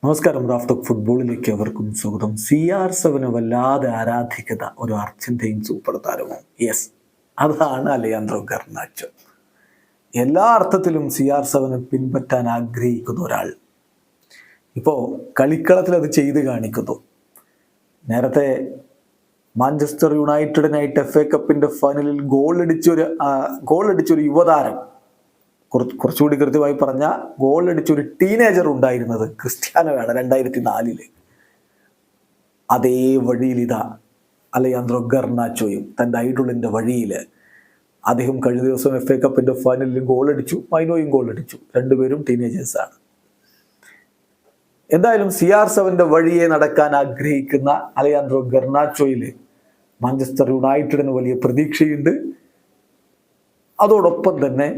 നമസ്കാരം. Raf talk ഫുട്ബോളിലേക്ക് അവർക്കും സ്വാഗതം. CR7 വല്ലാതെ ആരാധിക്കുന്ന ഒരു അർജന്റീൻ സൂപ്പർ താരമോ? യെസ്, അതാണ് അലയാൻഡ്രോ ഗർനാച്ചോ. എല്ലാ അർത്ഥത്തിലും CR7 പിൻപറ്റാൻ ആഗ്രഹിക്കുന്ന ഒരാൾ ഇപ്പോൾ കളിക്കളത്തിൽ അത് ചെയ്ത് കാണിക്കുന്നു. നേരത്തെ മാഞ്ചസ്റ്റർ യുണൈറ്റഡിനായിട്ട് FA കപ്പിന്റെ ഫൈനലിൽ ഗോളടിച്ചൊരു യുവതാരം, കുറച്ചുകൂടി കൃത്യമായി പറഞ്ഞ ഗോൾ അടിച്ചൊരു ടീനേജർ ഉണ്ടായിരുന്നത് ക്രിസ്ത്യാനോയാണ് 2004. അതേ വഴിയിൽ ഇതാ അലയാൻഡ്രോ ഗർനാച്ചോയും തൻ്റെ ഐഡോളിൻ്റെ വഴിയിൽ അദ്ദേഹം കഴിഞ്ഞ ദിവസം FA കപ്പിന്റെ ഫൈനലിൽ ഗോൾ അടിച്ചു, മൈനോയും ഗോൾ അടിച്ചു. രണ്ടുപേരും ടീനേജേഴ്സാണ്. എന്തായാലും CR7 വഴിയെ നടക്കാൻ ആഗ്രഹിക്കുന്ന അലയാൻഡ്രോ ഗർനാച്ചോയിൽ മാഞ്ചസ്റ്റർ യുണൈറ്റഡിന് വലിയ പ്രതീക്ഷയുണ്ട്. അതോടൊപ്പം തന്നെ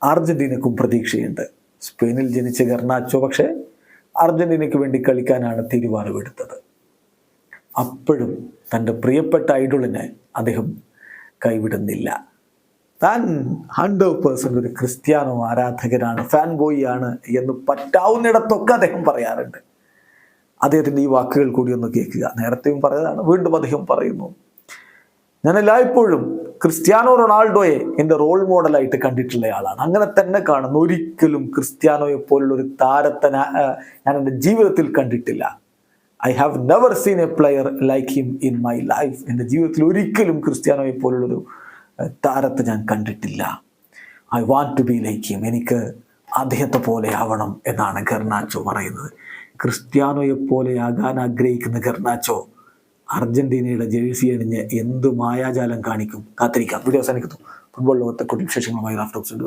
അർജന്റീനക്കും പ്രതീക്ഷയുണ്ട്. സ്പെയിനിൽ ജനിച്ച ഗർനാച്ചോ പക്ഷേ അർജന്റീനയ്ക്ക് വേണ്ടി കളിക്കാനാണ് തീരുമാനമെടുത്തത്. അപ്പോഴും തൻ്റെ പ്രിയപ്പെട്ട ഐഡോളിനെ അദ്ദേഹം കൈവിടുന്നില്ല. താൻ 100% ഒരു ക്രിസ്ത്യാനോ ആരാധകനാണ്, ഫാൻ ബോയ് ആണ് എന്ന് പറ്റാവുന്നിടത്തൊക്കെ അദ്ദേഹം പറയാറുണ്ട്. അദ്ദേഹത്തിൻ്റെ ഈ വാക്കുകൾ കൂടി ഒന്ന് കേൾക്കുക. നേരത്തെയും പറഞ്ഞതാണ്, വീണ്ടും അദ്ദേഹം പറയുന്നു, ഞാൻ എല്ലായ്പ്പോഴും ക്രിസ്ത്യാനോ റൊണാൾഡോയെ എൻ്റെ റോൾ മോഡലായിട്ട് കണ്ടിട്ടുള്ള ആളാണ്. അങ്ങനെ തന്നെ കാണുന്നു. ഒരിക്കലും ക്രിസ്ത്യാനോയെ പോലുള്ള ഒരു താരത്തെ ഞാൻ എൻ്റെ ജീവിതത്തിൽ കണ്ടിട്ടില്ല. I have never seen a player like him in my life. എൻ്റെ ജീവിതത്തിൽ ഒരിക്കലും ക്രിസ്ത്യാനോയെ പോലുള്ളൊരു താരത്തെ ഞാൻ കണ്ടിട്ടില്ല. I want to be like him. എനിക്ക് അദ്ദേഹത്തെ പോലെ ആവണം എന്നാണ് ഗർനാച്ചോ പറയുന്നത്. ക്രിസ്ത്യാനോയെ പോലെയാകാൻ ആഗ്രഹിക്കുന്ന ഗർനാച്ചോ അർജന്റീനയുടെ ജേഴ്സി അണിഞ്ഞ് എന്ത് മായാജാലം കാണിക്കും? കാത്തിരിക്കാം. വീഡിയോ അവസാനിക്കുന്നു. ഫുട്ബോൾ ലോകത്തെ കുട്ടി വിശേഷങ്ങളുമായി റാഫ് ടോക്സ്.